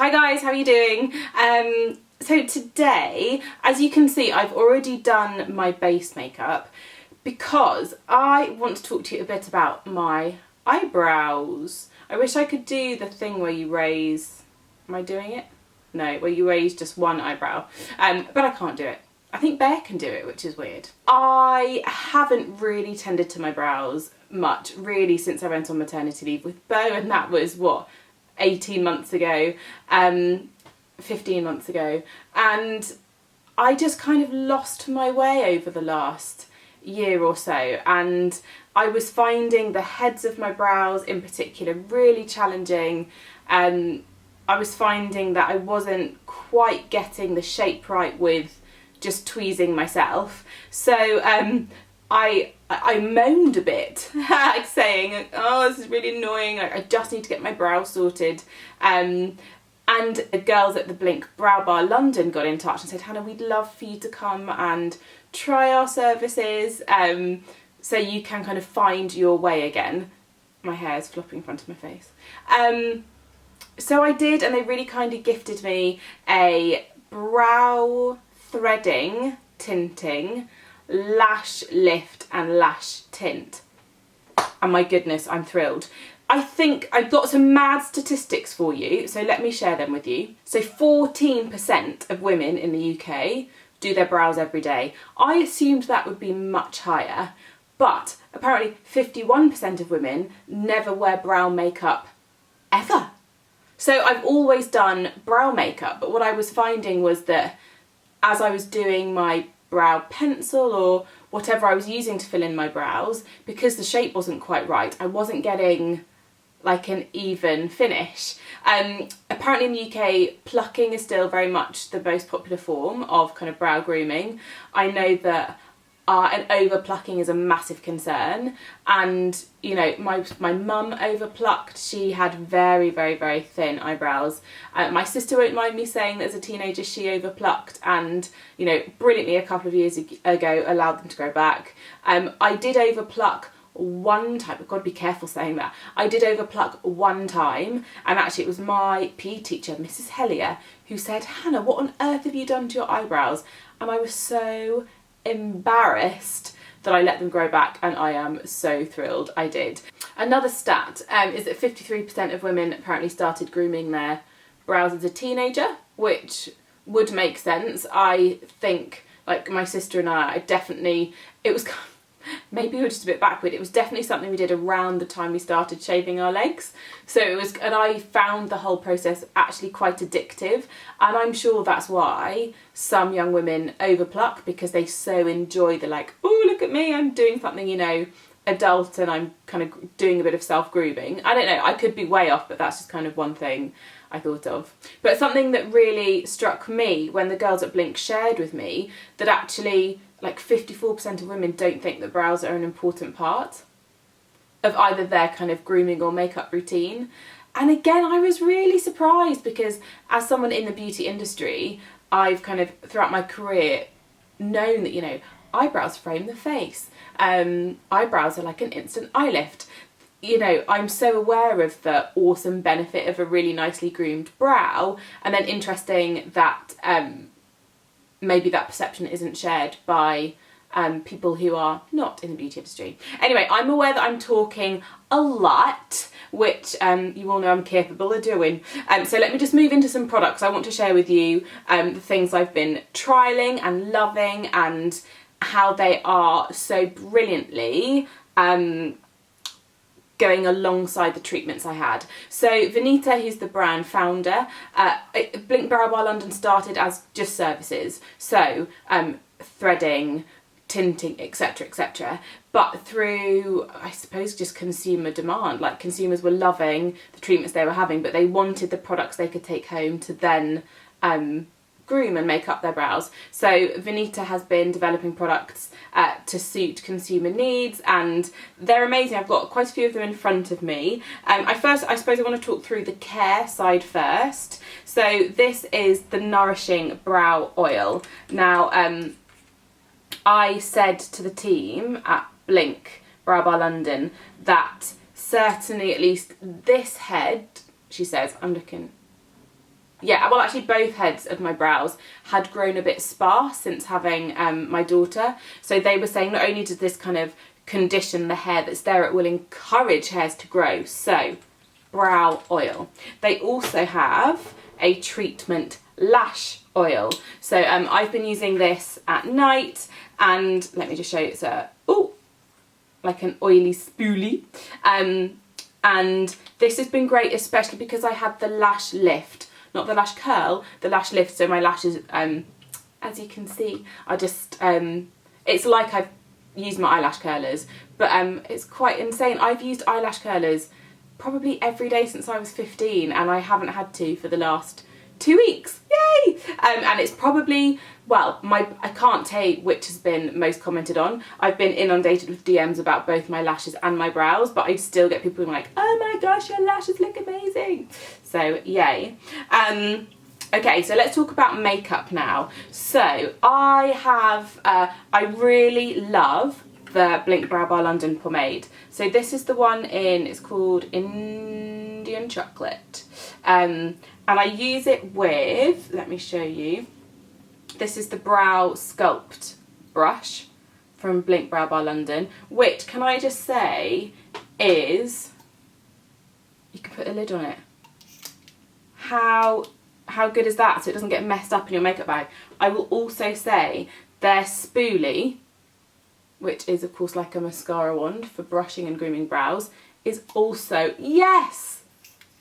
Hi guys, how are you doing? So today, as you can see, I've already done my base makeup because I want to talk to you a bit about my eyebrows. I wish I could do the thing where you raise, am I doing it? No, where you raise just one eyebrow, but I can't do it. I think Bear can do it, which is weird. I haven't really tended to my brows much, really, since I went on maternity leave with Beau, and that was, what, 18 months ago, 15 months ago, and I just kind of lost my way over the last year or so, and I was finding the heads of my brows in particular really challenging. I was finding that I wasn't quite getting the shape right with just tweezing myself, so I moaned a bit, like saying, oh, this is really annoying, I just need to get my brow sorted. And the girls at the BBB London got in touch and said, Hannah, we'd love for you to come and try our services, so you can kind of find your way again. My hair is flopping in front of my face. So I did, and they really kind of gifted me a brow threading, tinting, lash lift and lash tint. And my goodness, I'm thrilled. I think I've got some mad statistics for you, so let me share them with you. So 14% of women in the UK do their brows every day. I assumed that would be much higher, but apparently 51% of women never wear brow makeup ever. So I've always done brow makeup, but what I was finding was that as I was doing my brow pencil or whatever I was using to fill in my brows, because the shape wasn't quite right, I wasn't getting like an even finish. Apparently in the UK, plucking is still very much the most popular form of kind of brow grooming. I know that and over plucking is a massive concern, and you know, my mum over plucked. She had very, very, very thin eyebrows. My sister won't mind me saying that as a teenager she over plucked, and you know, brilliantly a couple of years ago allowed them to grow back. I did over pluck one time. I've got to be careful saying that. I did over pluck one time, and actually it was my PE teacher, Mrs. Hellier, who said, Hannah, what on earth have you done to your eyebrows? And I was so embarrassed that I let them grow back, and I am so thrilled I did. Another stat is that 53% of women apparently started grooming their brows as a teenager, which would make sense. I think, like my sister and I definitely, it was maybe we were just a bit backward. It was definitely something we did around the time we started shaving our legs. So it was, and I found the whole process actually quite addictive. And I'm sure that's why some young women overpluck, because they so enjoy the like, oh, look at me, I'm doing something, you know, adult, and I'm kind of doing a bit of self-grooming. I don't know, I could be way off, but that's just kind of one thing I thought of. But something that really struck me when the girls at Blink shared with me that actually like 54% of women don't think that brows are an important part of either their kind of grooming or makeup routine. And again, I was really surprised, because as someone in the beauty industry, I've kind of throughout my career known that, you know, eyebrows frame the face. Eyebrows are like an instant eye lift. You know, I'm so aware of the awesome benefit of a really nicely groomed brow, and then interesting that maybe that perception isn't shared by people who are not in the beauty industry. Anyway, I'm aware that I'm talking a lot, which you all know I'm capable of doing. So let me just move into some products. I want to share with you the things I've been trialling and loving, and how they are so brilliantly going alongside the treatments I had. So Vanita, who's the brand founder, BBB London started as just services, so threading, tinting, etc, etc, but through, I suppose, just consumer demand, like consumers were loving the treatments they were having, but they wanted the products they could take home to then groom and make up their brows. So Vanita has been developing products to suit consumer needs, and they're amazing. I've got quite a few of them in front of me. I suppose I want to talk through the care side first. So this is the Nourishing Brow Oil. Now, I said to the team at BBB London that certainly at least this head, she says, I'm looking, yeah, well actually both heads of my brows had grown a bit sparse since having my daughter. So they were saying not only does this kind of condition the hair that's there, it will encourage hairs to grow. So brow oil. They also have a treatment lash oil. So I've been using this at night, and let me just show you, it's a, oh, like an oily spoolie. And this has been great, especially because I had the lash lift, not the lash curl, the lash lift. So my lashes, as you can see, are just, it's like I've used my eyelash curlers, but it's quite insane. I've used eyelash curlers probably every day since I was 15, and I haven't had to for the last 2 weeks. Yay! And it's probably, well, I can't tell you which has been most commented on. I've been inundated with DMs about both my lashes and my brows, but I still get people being like, oh my gosh, your lashes look amazing. So yay. Okay, so let's talk about makeup now. So I have, I really love the Blink Brow Bar London pomade. So this is the one in, it's called Indian Chocolate. And I use it with, let me show you, this is the Brow Sculpt brush from Blink Brow Bar London, which, can I just say, is, you can put a lid on it. How good is that? So it doesn't get messed up in your makeup bag. I will also say their spoolie, which is of course like a mascara wand for brushing and grooming brows, is also, yes,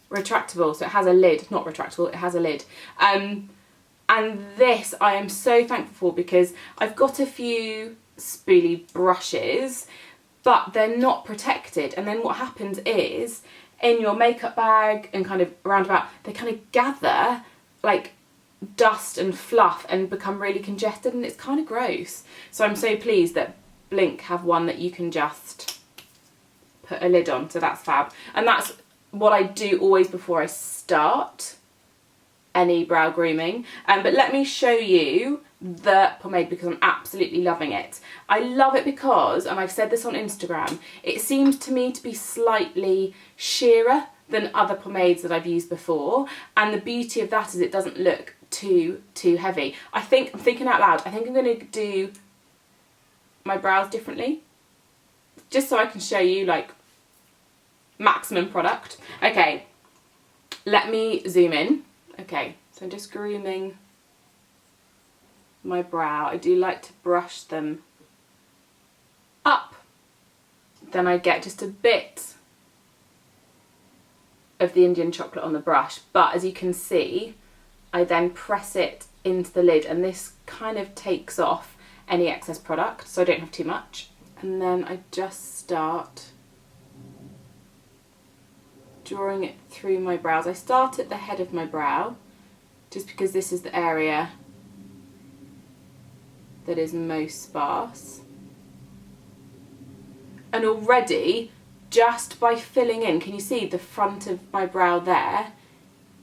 retractable. So it has a lid, not retractable, it has a lid. And this I am so thankful for, because I've got a few spoolie brushes, but they're not protected. And then what happens is, in your makeup bag and kind of roundabout, they kind of gather like dust and fluff and become really congested, and it's kind of gross. So I'm so pleased that Blink have one that you can just put a lid on, so that's fab. And that's what I do always before I start any brow grooming. But let me show you the pomade, because I'm absolutely loving it. I love it because, and I've said this on Instagram, it seems to me to be slightly sheerer than other pomades that I've used before, and the beauty of that is it doesn't look too heavy. I'm thinking out loud, I think I'm going to do my brows differently, just so I can show you like maximum product. Okay, let me zoom in. Okay, so I'm just grooming my brow. I do like to brush them up, then I get just a bit of the Indian chocolate on the brush, but as you can see, I then press it into the lid, and this kind of takes off any excess product, so I don't have too much. And then I just start drawing it through my brows. I start at the head of my brow, just because this is the area that is most sparse. And already, just by filling in, can you see the front of my brow there?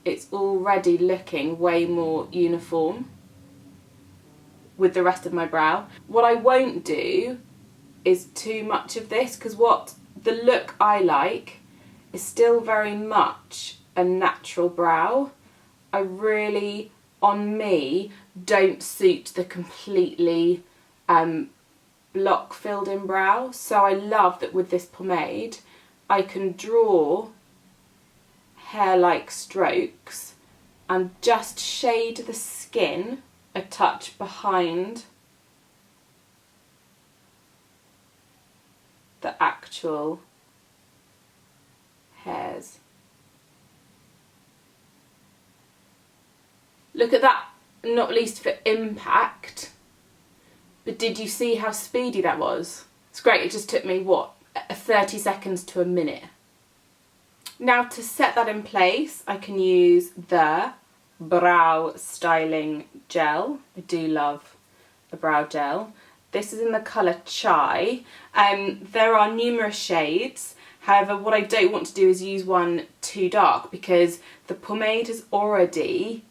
It's already looking way more uniform with the rest of my brow. What I won't do is too much of this, because what the look I like is still very much a natural brow. I really, on me, don't suit the completely block filled in brow. So I love that with this pomade I can draw hair-like strokes and just shade the skin a touch behind the actual hairs. Look at that, not least for impact, but did you see how speedy that was? It's great, it just took me, what, 30 seconds to a minute. Now to set that in place, I can use the Brow Styling Gel. I do love a brow gel. This is in the colour Chai. There are numerous shades. However, what I don't want to do is use one too dark, because the pomade has already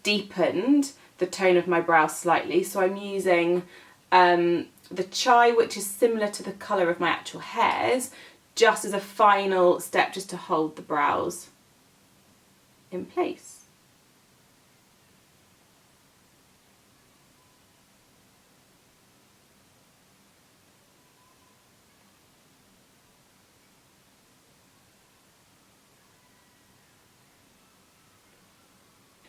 deepened the tone of my brow slightly. So I'm using the Chai, which is similar to the colour of my actual hairs, just as a final step, just to hold the brows in place.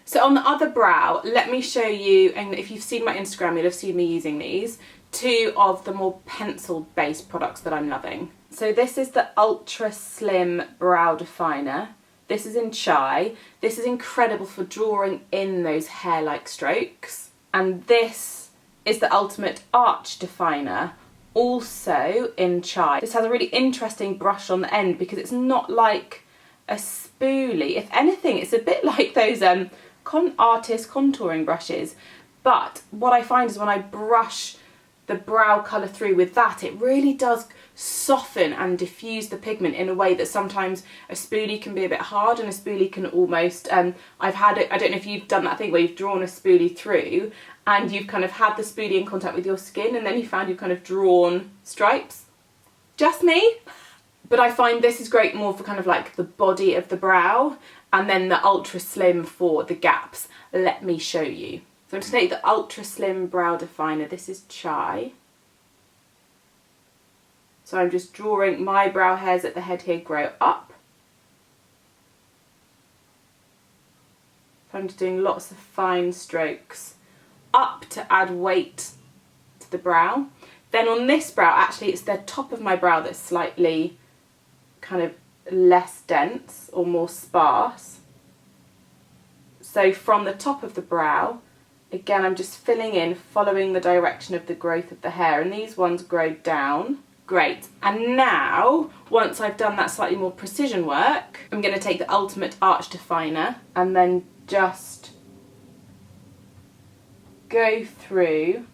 So on the other brow, let me show you, and if you've seen my Instagram, you'll have seen me using these, two of the more pencil based products that I'm loving. So this is the Ultra Slim Brow Definer. This is in Chai. This is incredible for drawing in those hair-like strokes. And this is the Ultimate Arch Definer, also in Chai. This has a really interesting brush on the end because it's not like a spoolie. If anything, it's a bit like those artist contouring brushes. But what I find is when I brush the brow colour through with that, it really does soften and diffuse the pigment in a way that sometimes a spoolie can be a bit hard, and a spoolie can almost, I've had it, I don't know if you've done that thing where you've drawn a spoolie through and you've kind of had the spoolie in contact with your skin and then you found you've kind of drawn stripes. Just me. But I find this is great more for kind of like the body of the brow, and then the Ultra Slim for the gaps. Let me show you. So I'm just going to take the Ultra Slim Brow Definer. This is Chai. So I'm just drawing my brow hairs at the head here grow up. So I'm just doing lots of fine strokes up to add weight to the brow. Then on this brow, actually it's the top of my brow that's slightly kind of less dense or more sparse. So from the top of the brow, again, I'm just filling in, following the direction of the growth of the hair, and these ones grow down. Great. And now, once I've done that slightly more precision work, I'm going to take the Ultimate Arch Definer and then just go through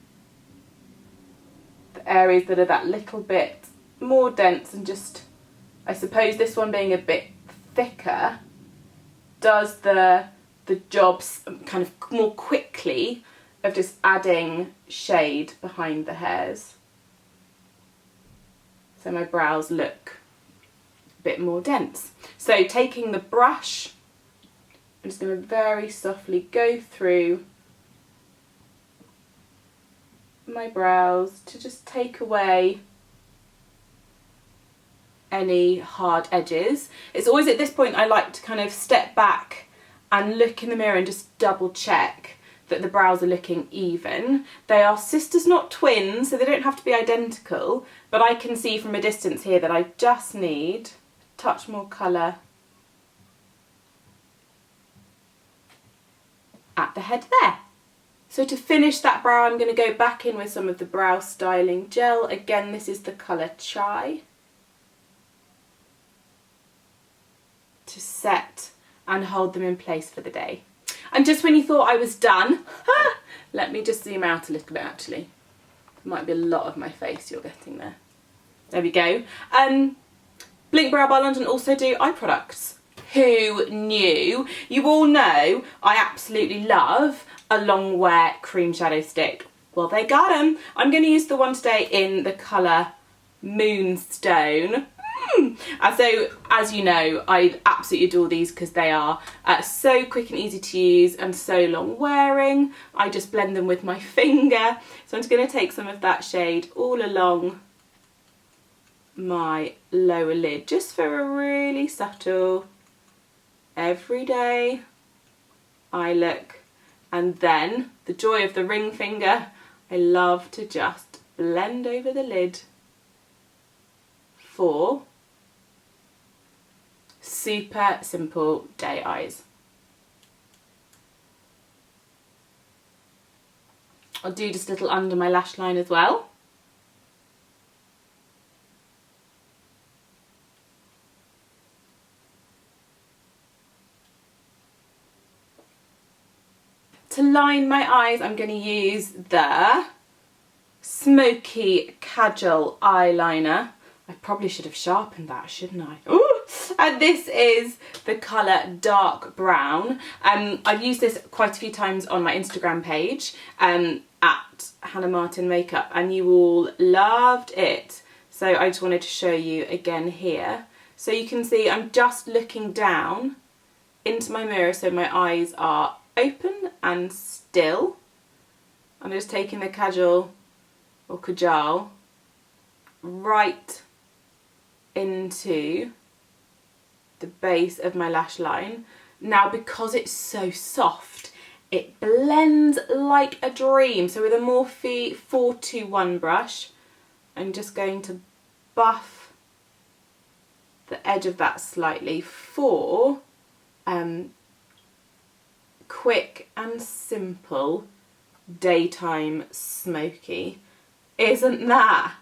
the areas that are that little bit more dense, and just, I suppose this one being a bit thicker does the jobs kind of more quickly of just adding shade behind the hairs. So my brows look a bit more dense. So taking the brush, I'm just going to very softly go through my brows to just take away any hard edges. It's always at this point I like to kind of step back and look in the mirror and just double check that the brows are looking even. They are sisters, not twins, so they don't have to be identical, but I can see from a distance here that I just need a touch more colour at the head there. So to finish that brow, I'm going to go back in with some of the brow styling gel. Again, this is the colour Chai, to set and hold them in place for the day. And just when you thought I was done, let me just zoom out a little bit actually. There might be a lot of my face you're getting there. There we go. BBB London also do eye products. Who knew? You all know I absolutely love a long wear cream shadow stick. Well, they got them. I'm going to use the one today in the colour Moonstone. So, as you know, I absolutely adore these because they are so quick and easy to use and so long wearing. I just blend them with my finger. So I'm just going to take some of that shade all along my lower lid, just for a really subtle, everyday eye look. And then, the joy of the ring finger, I love to just blend over the lid for super simple day eyes. I'll do just a little under my lash line as well. To line my eyes, I'm going to use the Smoky Kajal eyeliner. I probably should have sharpened that, shouldn't I? Ooh! And this is the colour Dark Brown. I've used this quite a few times on my Instagram page at Hannah Martin Makeup, and you all loved it. So I just wanted to show you again here. So you can see I'm just looking down into my mirror so my eyes are open and still. I'm just taking the Kajal or Kajal right into the base of my lash line. Now, because it's so soft, it blends like a dream. So with a Morphe 421 brush, I'm just going to buff the edge of that slightly for quick and simple daytime smoky. Isn't that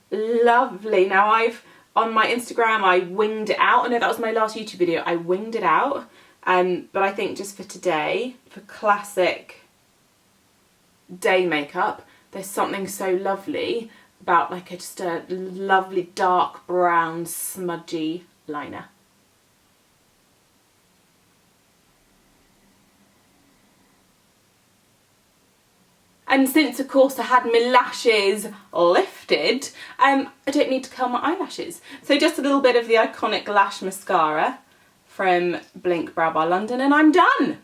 lovely? Now on my Instagram I winged it out. I know that was my last YouTube video. I winged it out, but I think just for today, for classic day makeup, there's something so lovely about like just a lovely dark brown smudgy liner. And since of course I had my lashes lifted, I don't need to curl my eyelashes. So just a little bit of the iconic lash mascara from BBB London and I'm done.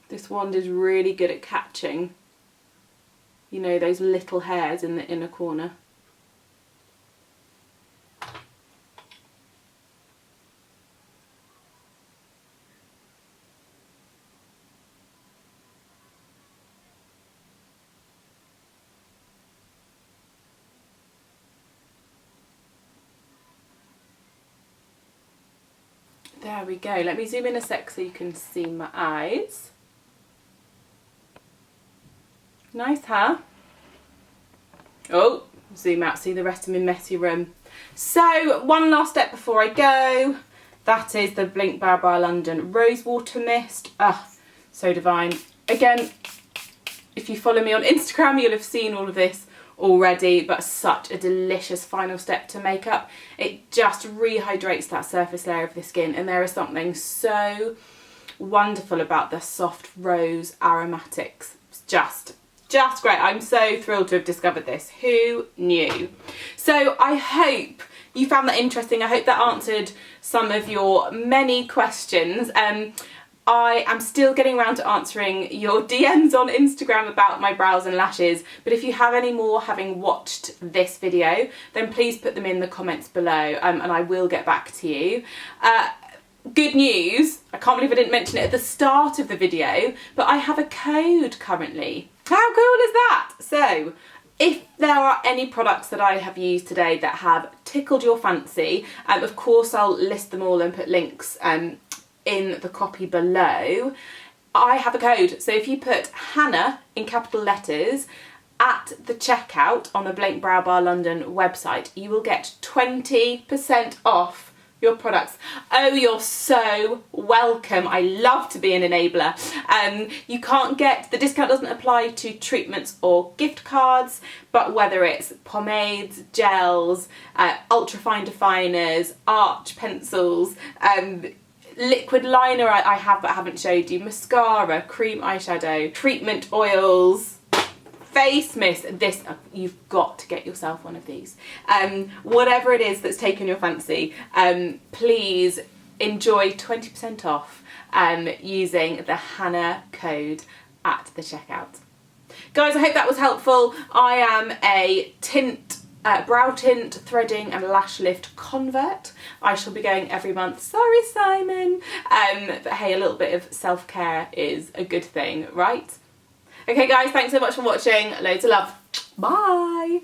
This wand is really good at catching, you know, those little hairs in the inner corner. There we go. Let me zoom in a sec so you can see my eyes. Nice, huh? Oh, zoom out, see the rest of my messy room. So, one last step before I go. That is the BBB London Rose Water Mist. Ah, so divine. Again, if you follow me on Instagram, you'll have seen all of this already, but such a delicious final step to makeup. It just rehydrates that surface layer of the skin, and there is something so wonderful about the soft rose aromatics. It's just great. I'm so thrilled to have discovered this. Who knew? So I hope you found that interesting. I hope that answered some of your many questions. I am still getting around to answering your DMs on Instagram about my brows and lashes, but if you have any more having watched this video, then please put them in the comments below, and I will get back to you. Good news, I can't believe I didn't mention it at the start of the video, but I have a code currently. How cool is that? So, if there are any products that I have used today that have tickled your fancy, of course I'll list them all and put links in the copy below. I have a code, so if you put Hannah in capital letters at the checkout on the BBB London website, you will get 20% off your products. Oh, you're so welcome. I love to be an enabler. You can't get, the discount doesn't apply to treatments or gift cards, but whether it's pomades, gels, ultra fine definers, arch pencils, liquid liner I have but haven't showed you, mascara, cream eyeshadow, treatment oils, face mist, this, you've got to get yourself one of these. Whatever it is that's taken your fancy, please enjoy 20% off using the Hannah code at the checkout. Guys, I hope that was helpful. I am a brow tint, threading and lash lift convert. I shall be going every month. Sorry, Simon. But hey, a little bit of self-care is a good thing, right? Okay guys, thanks so much for watching. Loads of love. Bye.